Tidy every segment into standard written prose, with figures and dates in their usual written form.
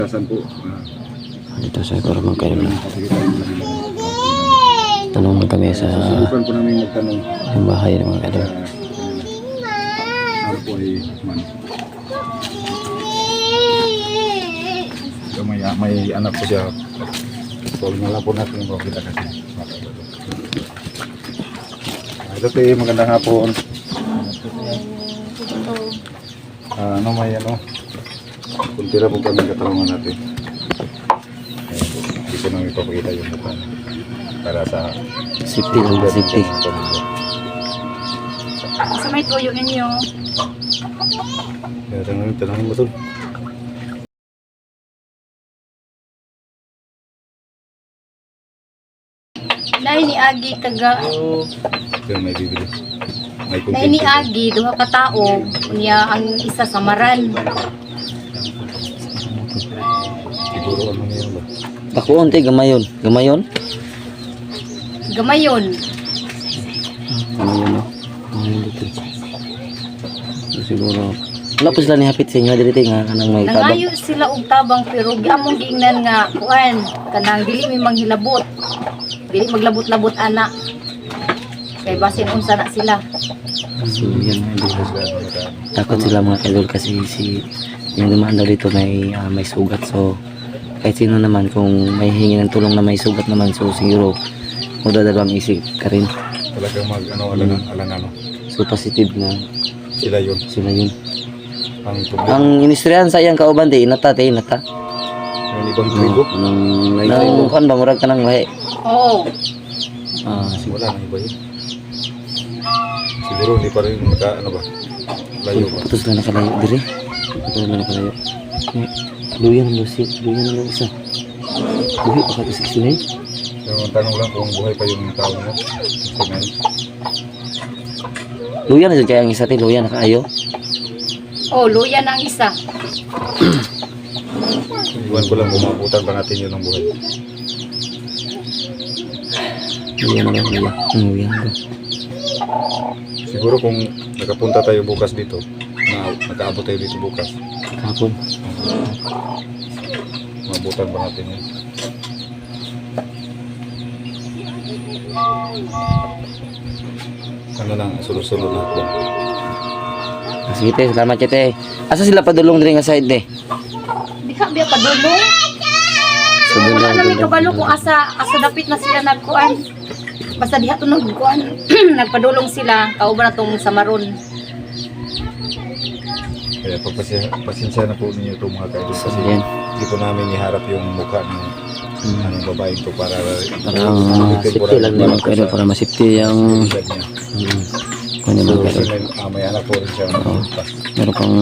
Saan po? Dito sa Igor mga kaidol. Tanong mo kami sa Subukan po namin magtanong. yung bahay ng mga kaidol. Ano po ay man. So, may anak po siya. So, wala po natin yung kita kasi. Ito po magandang hapon. Ano may ano? Kuntira po kami katanungan natin. Hindi ko nang ipapakita yung mukha para sa Safety lang, safety. Sa may tuyo ninyo. Kaya tanongin mo to. Nay ni Agi taga Kaya may bibili. May Nay ni Agi duha ka tawo unya ang isa samaran. Siguro ano na yan ba? Takuon te gamayon. Gamayon? Gamayon. Gamayon no. Gamayon dito. So, siguro wala po sila nihapit sa inyo dito nga kanang may tabang. Nangayo sila og tabang pero giamong giingnan nga kuan kanang dili mi manghilabot. Dili maglabot-labot ana. Kay basin unsa na sila. So yan takot sila mga kaidol kasi yung dumaan daw dito may sugat. So kahit sino naman kung may hingi ng tulong na may sugat naman, so siguro magdadalawang isip ka rin. Talagang mag ano alangan. So positive na Sila yun. sila yun. Ang problema. Ang inistrihan sa iyang kauban di inata. Yung ibang trigo. Nang kan ba murag ka nang wahe. Oo. Wala nang iba yun. Siguro hindi pa rin ano ba? Layo ba? Putos na nakalayo diri. Putos na nakalayo. Luyan ang lusi, luyan ang isa. Buhi pa ka 69. Yung tanong lang kung buhay pa yung tao mo. Sige. Luyan na kaya ang isa ti luyan nakaayo. Oh, luya na ang isa. Iwan ko lang kung mabutan pa natin yun ang buhay. Luyan na luyan. Luyan ko. Siguro kung nakapunta tayo bukas dito, na nakaabot tayo dito bukas, Kapon. mabutan pa natin yun. Ano lang, sunod-sunod na ako. Sige te, salamat te. Asa sila padulong diri nga side te? Di ka biya padulong. So Wala namin dulong. kabalo kung asa dapit na sila nagkuan. Basta diha to nagkuan. Nagpadulong sila kauban na tong samaron. Kaya pasensya na po ninyo ito mga kaidol kasi Yan. hindi po namin iharap yung mukha ng anong babae ito para Parang safety lang naman kayo para ma-safety yung kanya mga kasi kaidol. may anak po rin siya. Meron pang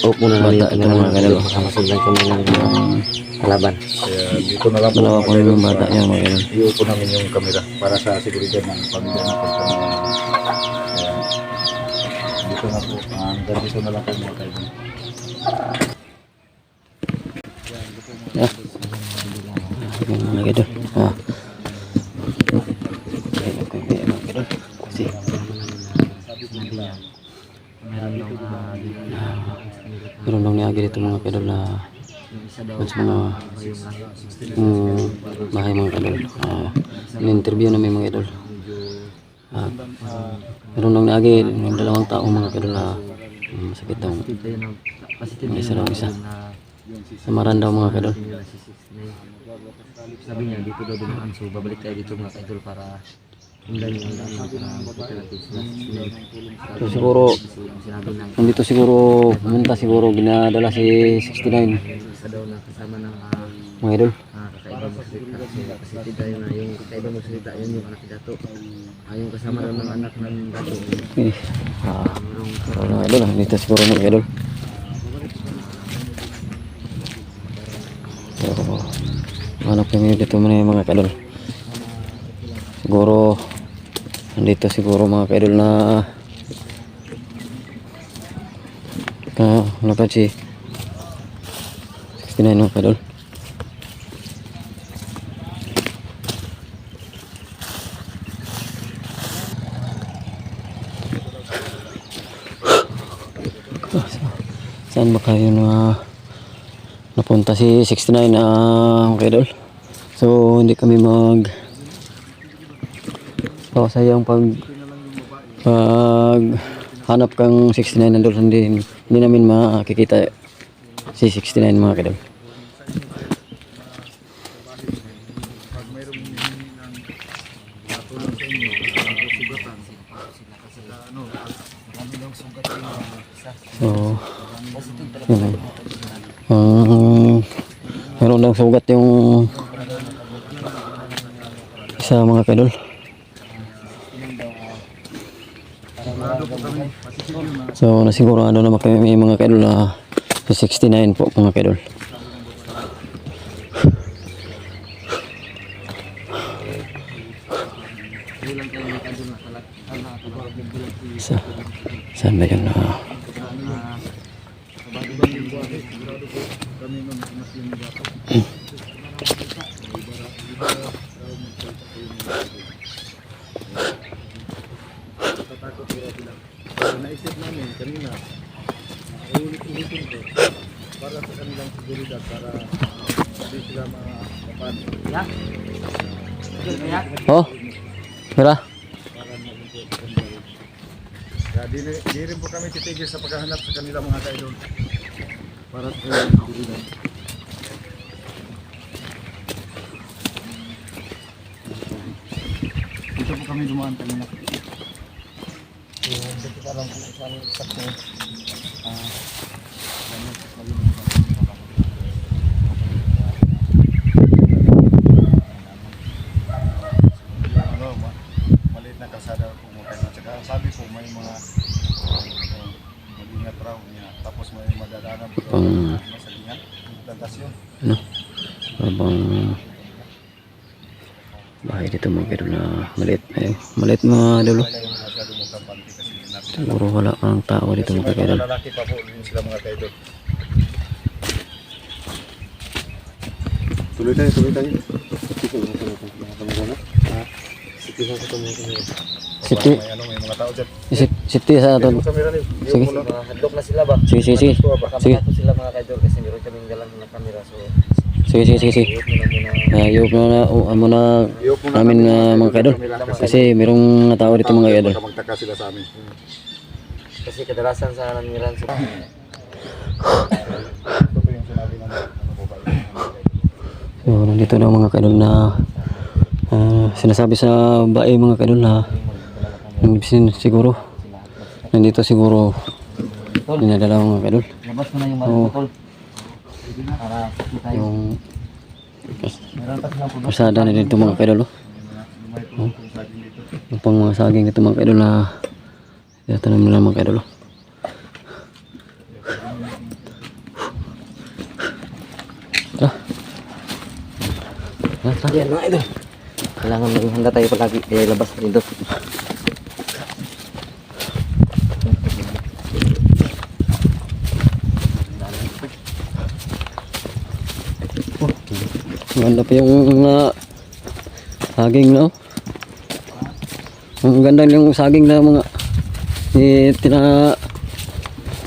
opo na bata ito mga kaidol. Makamasuglan ko na ng kalaban. Kaya dito na lang po Dalawa mga po kaidol. yung bata yan mga kaidol. Iupo namin yung kamera para sa seguridad ng pamilya na po. Kaya dito na po. Hanggang dito na lang po mga kaidol. Yeah. Yung mga kaidol. Kasi meron daw niagi dito mga kaidol na mas mga bahay mga kaidol. In-interview namin mga kaidol. Meron daw niagi yung dalawang tao mga kaidol na masakit daw. May isa daw isa. Samaran daw mga kaidol. Sabi niya dito daw dumaan, so babalik tayo dito mga kaidol para undan yung daan para makita natin sila. So siguro Sinabi ng nandito siguro pumunta siguro ginadala si 69 isa daw na kasama ng mga idol. kakaibang magsalita. So kasi tayo na yung kakaibang magsalita yun yung anak ni Dato. Yung kasama daw ng anak ng Dato. Okay. Mga idol, nandito siguro mga idol. So hanap kami dito muna yung mga kaidol. Siguro nandito siguro mga kaidol na ano pa si 69 mga kaidol. Saan ba kayo na napunta si 69 mga idol. So hindi kami sayang pag hanap kang 69 nandun, hindi namin makikita si 69 mga idol. So yun, meron daw sugat yung isa mga kadol. So nasigurado naman kami may mga kadol na sa 69 po mga kadol. Saan ba yun? Naisip namin kanina, ulit-ulitin ko para sa kanilang seguridad, para hindi sila makapan. Oh, tara. Kaya di rin po kami titigil sa paghahanap sa kanilang mga kaidol para sa kanilang seguridad. Dito po kami dumaan kanina. Dito pa lang kung saan sakto. Maliit na kalsada po mo kayo. Tsaka sabi po may mga mag-ingat raw niya. Tapos may madadaanan po sa lingan. Plantasyon. Ano? Habang bahay dito mga kadol na maliit mga dulo. Siguro wala ang tao dito mga kadol. Lalaki pa po din sila mga kaidol. Tuloy tayo. City. May mga tao dyan. City sa ato. Sige. Hadlok na sila ba? Sige. Sige. Kapag sila mga kaidol kasi meron kaming galang na kamera. So Sige. Ayok muna namin mga kadol. Kasi merong tao dito mga kadol. Magtaka sila sa amin. kasi kadalasan sa naniran sa Ito po yung sinabi ng ano po ba? So, nandito na mga kadol na sinasabi sa bae mga kadol na siguro nandito siguro dinadala mga kadol. labas mo na yung mga tol para kita yung pasada na dito mga kadol. Yung pang mga saging dito mga kadol na tinatanong nila mga kadol. Yan mga idol. Kailangan maging handa tayo palagi kaya labas na dito. Maganda pa yung saging na. Ang ganda yung saging na mga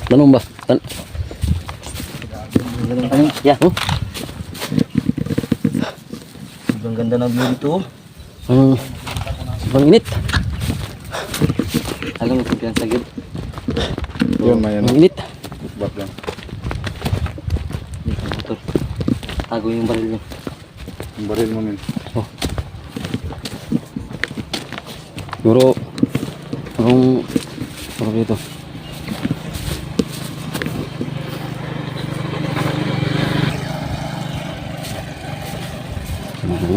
tanong ba? Yeah. Sobrang ganda ng view dito. Sobrang init. Alam mo kung sa gid. Yun, may ano. Ang init. Bak lang. Dito motor. Tago yung baril niya. Yung baril mo min. Siguro dito.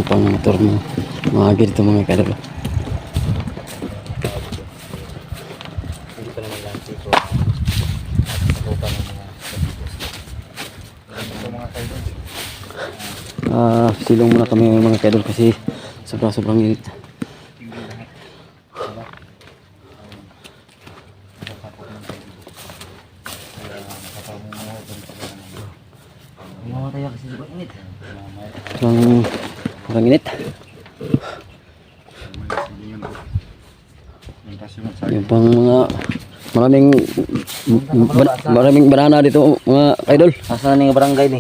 Pang motor mo. Mga dito mga kadol. Hindi pa naman lang dito. Ako pa ng mga Silong muna kami mga kadol kasi sobrang init. mga tayo kasi sobrang init. Sobrang init. Yung pang mga maraming banana dito mga idol. Asa na yung barangay ni?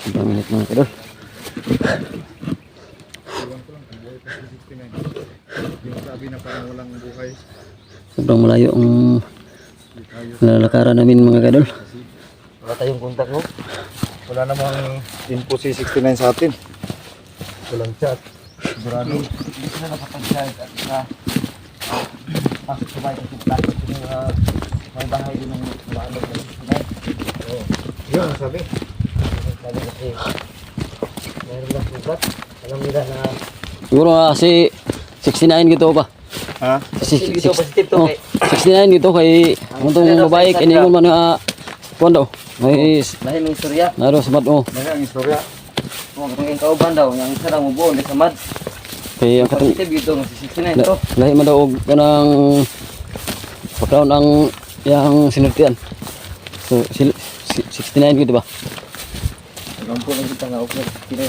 sobrang init mga idol. Yung sabi na parang walang buhay. Sobrang malayo ang lalakaran namin mga idol. Wala tayong kontak mo. Wala namang info si 69 sa atin. Walang chat. Sigurado. Hindi sila nakapag-chat at pasok sa bahay kasi takot yung may bahay din ng maalog na sinay. Yun ang sabi. Sabi kasi mayroon lang sugat. Alam nila na Siguro si 69 gitu ba? Ha? dito positive to Oh, kay 69 gitu kay untong babae kiningon man nga kuan daw. May dahil may istorya. naro sa oh. Ano ang istorya? Kung katong kauban daw, yung isa lang mubuon di samad. Kay ang katong Positive dito si 69 to. lahi man daw og kanang background ang yang sinultian. So 69 gitu ba? Alam po lang kita nga okay. Kini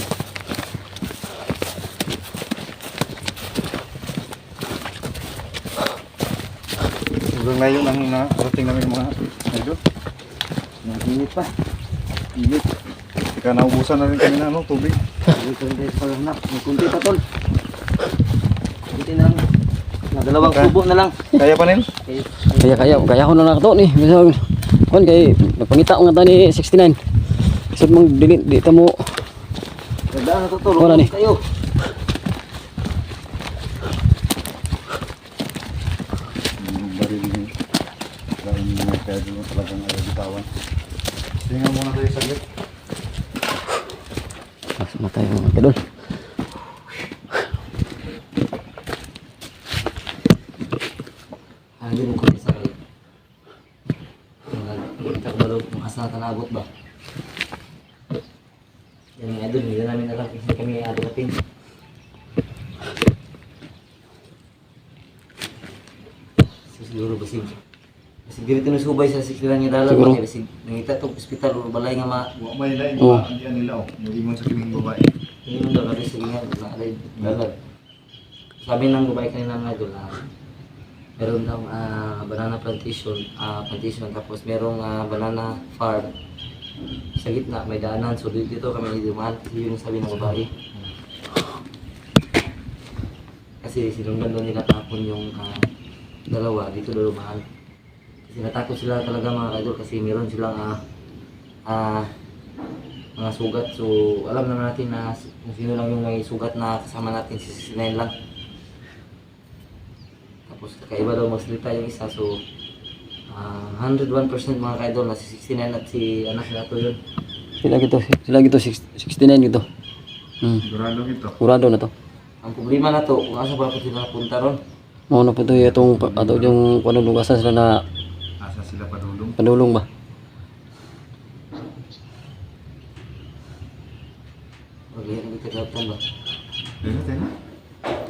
Hanggang ngayon ang narating namin mga idol. init pa. Init. Kaya naubusan na rin kami na tubig. Dito rin tayo sa paghanap. May kunti pa tol. Kunti na lang. Dalawang Okay. tubo na lang. Kaya pa rin? Kaya ko na nakato ni. Bisag kon kay nagpangita ko nga ta ni 69. Isod mong di ta mo Gandaan na to tol. Wala ni. Kayo. Yung baril ni dahil mga kaya doon talagang ayaw bitawan. Tingnan muna tayo saglit. mas matay mga idol. Ano yun kung isa kayo? Kita ko balog kung asa na tanabot ba? Yan mga idol, hindi namin alam kasi kami abutin. Siguro basig. Basig dito tinusubay sa sikilan niya dalang. Siguro. Basig nangita itong ospital o balay nga ma... Wa may lain Oh. andiyan nila yung ingon sa kiming babae. Hindi mo daw nabi sige nga, naalay dalag. Sabi ng babae kanina mga idol na meron daw banana plantation tapos merong banana farm sa gitna may daanan so dito kami dumaan kasi yun yung sabi ng babae kasi sinundan doon nila tapon yung dalawa dito daw dumaan kasi natakot sila talaga mga idol kasi meron silang mga sugat so alam naman natin na kung sino lang yung may sugat na kasama natin si 69 lang. Tapos kakaiba daw magsalita yung isa so 101% mga kaidol na si 69 at si anak nila to yun. Sila gito 69 gito. Sigurado ito. Kurado na to. Ang problema na to kung asa pa po sila napunta ron. Mao na po to itong ato yung kuno lugasan sila na Asa sila padulong? padulong ba. Magayon ang itagatan ba? Dito tayo.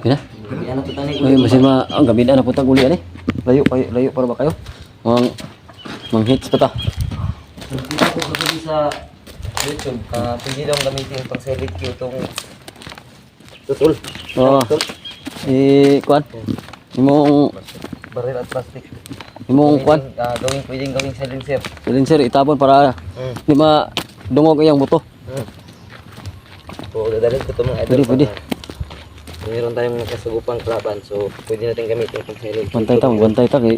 Kaya? Magayon na to tani Ay masin ang gabi na punta uli ani. Layo para ba kayo? Mang hits pa ta. Dito ko kasi sa YouTube, pwede daw gamitin pang select Q itong tutol. Oo. Kuan. Imong Baril at plastic. kuan. Pwedeng gawing silencer. Silencer itabon para di ma dungog iyang buto. So, dadalhin ko ito mga idol. Pwede. Meron tayong kasagupang kalaban, so pwede natin gamitin pang silent. Bantay ta kay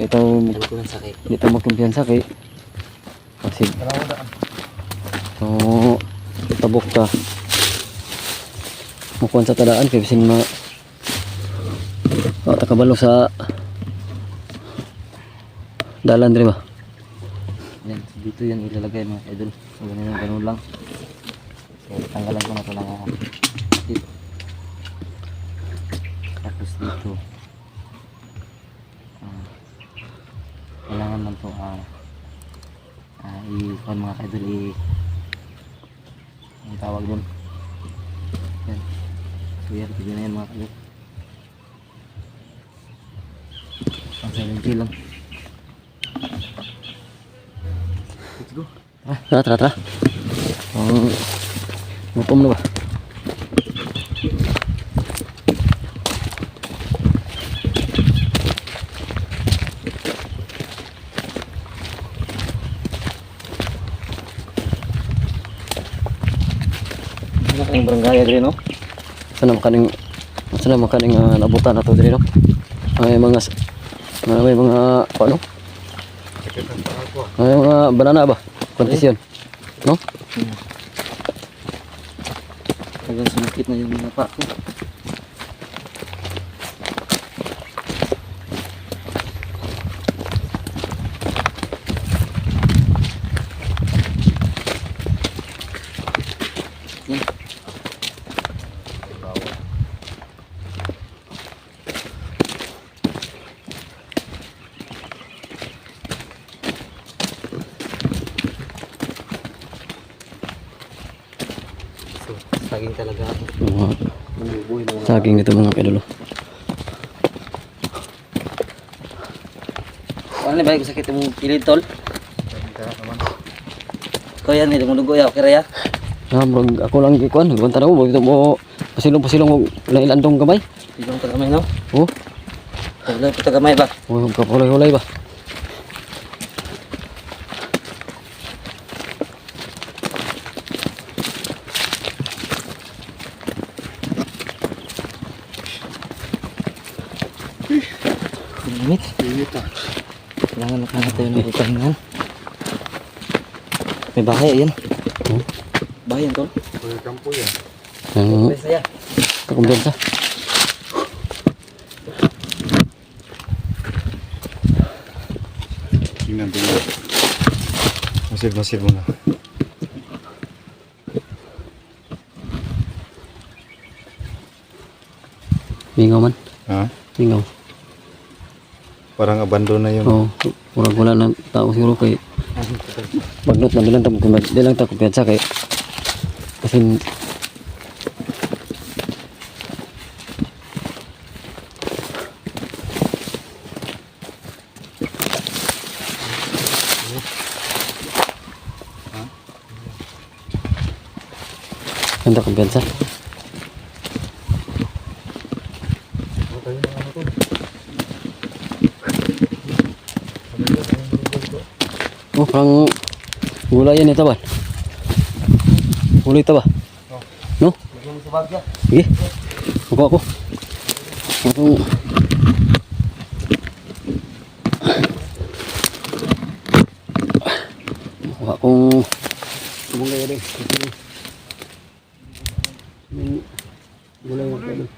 ito Ano ko lang sakit. dito mo kumpiyansa kay kasi so tabok ka mukuan sa tadaan kay bisin ma takabalo sa dalan diri ba. Yan, so dito yan ilalagay mga idol. So ganun lang. So tanggalan ko na ito lang dito. Tapos dito. Kailangan man ito i-con mga idol ang tawag doon. Yan. So yan, pwede na yan mga idol. Ang silent lang. Let's go. Tara. Gutom na ba? kaning barangay diri no. Sana makaning nabutan na to diri no. May mga ano? May mga banana ba? Plantation. No? Hanggang sumakit na yung mga pa ko. Saging talaga ako. Saging dito mga kaidol. Ano ba yung sakit mong kilid tol? Ikaw yan, hindi mo dugo ya, okay raya? Murag ako lang gikuan, gubantan ako, dito mo pasilong-pasilong og nailandong gamay. Pilong tagamay no? Oh, Tagalay po tagamay ba? oh kapulay-hulay ba? Limit? Limit ah. Kailangan makahanap tayo ng utangan. May bahay, ayan. Oh, Bahay yan tol. Kampo yan. ang Saya. kumpiyansa. Tingnan. Masid mo na. Mingaw man, Ha? mingaw. Parang abandon na yun. Oh, murag wala nang tao siguro kay bagnot na bilang ta kumpiyansa kay kasi Ganda kumpiyansa. Oh, parang gulay yan ito ba? Gulay ito ba? No? Lagyan mo sa bagya. Sige. Ako. Ako. Akong gulay rin. Gulay rin.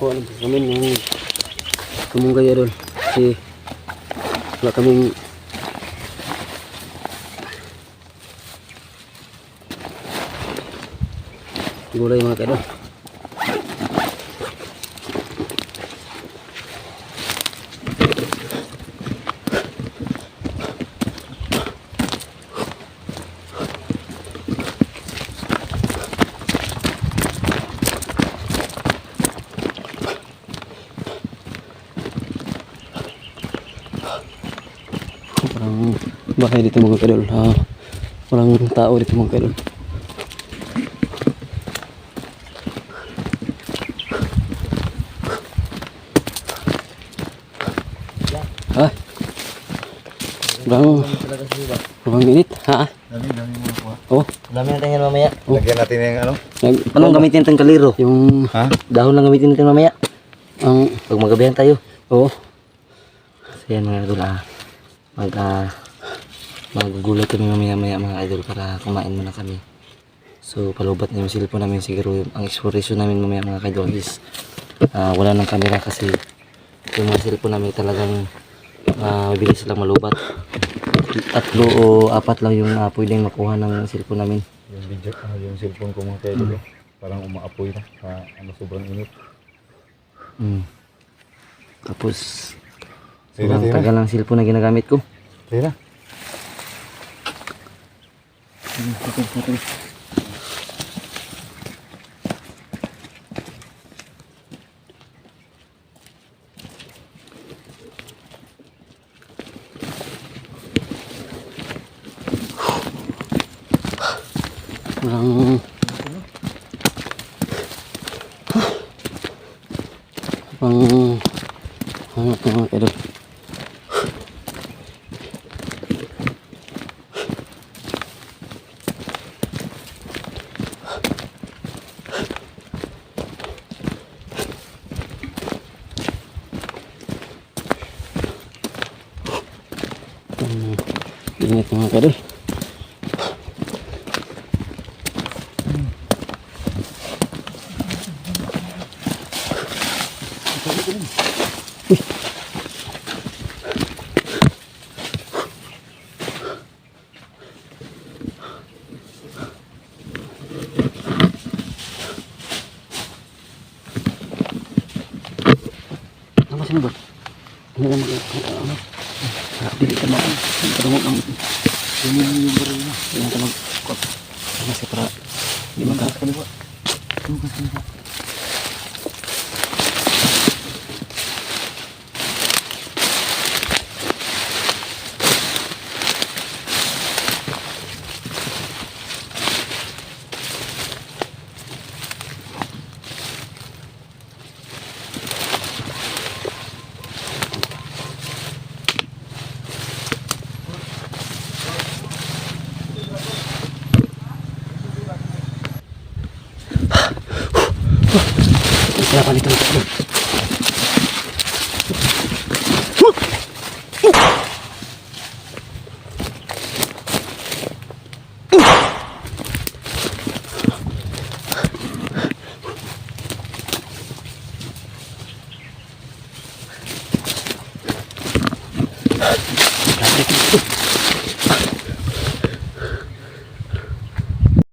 Kuha lang kami ng kamunggay doon kasi wala kaming gulay mga kaidol. Parang bahay dito mga kaidol. Parang tao dito mga kaidol. Parang init. Dami mo nakuha. Oh, Dami natin yan mamaya. Lagyan natin yung ano? Anong gamitin natin kaliro? yung Ha? Dahon lang gamitin natin mamaya. ang Pag magabihan tayo. oh, So yan mga idol maggulay kami mamaya mga idol para kumain muna kami. So palubat na yung cellphone namin siguro ang exploration namin mamaya mga idol is wala ng camera kasi yung mga cellphone namin talagang mabilis lang malubat. 3 o 4 lang yung pwedeng makuha ng cellphone namin. Yung video, yung cellphone ko mga kaidol. Parang umaapoy na. Sobrang init. Tapos, Tira, sobrang tira. tagal ang cellphone na ginagamit ko. Tira. Parang hangat na mga idol. Ingat mga idol. Apa sini bot? Ini kan ano? Dili ka mo. Kadungog ang ini yung baril na. Yan ka mag ano sa para di maka kaniwa. Kaya pa dito.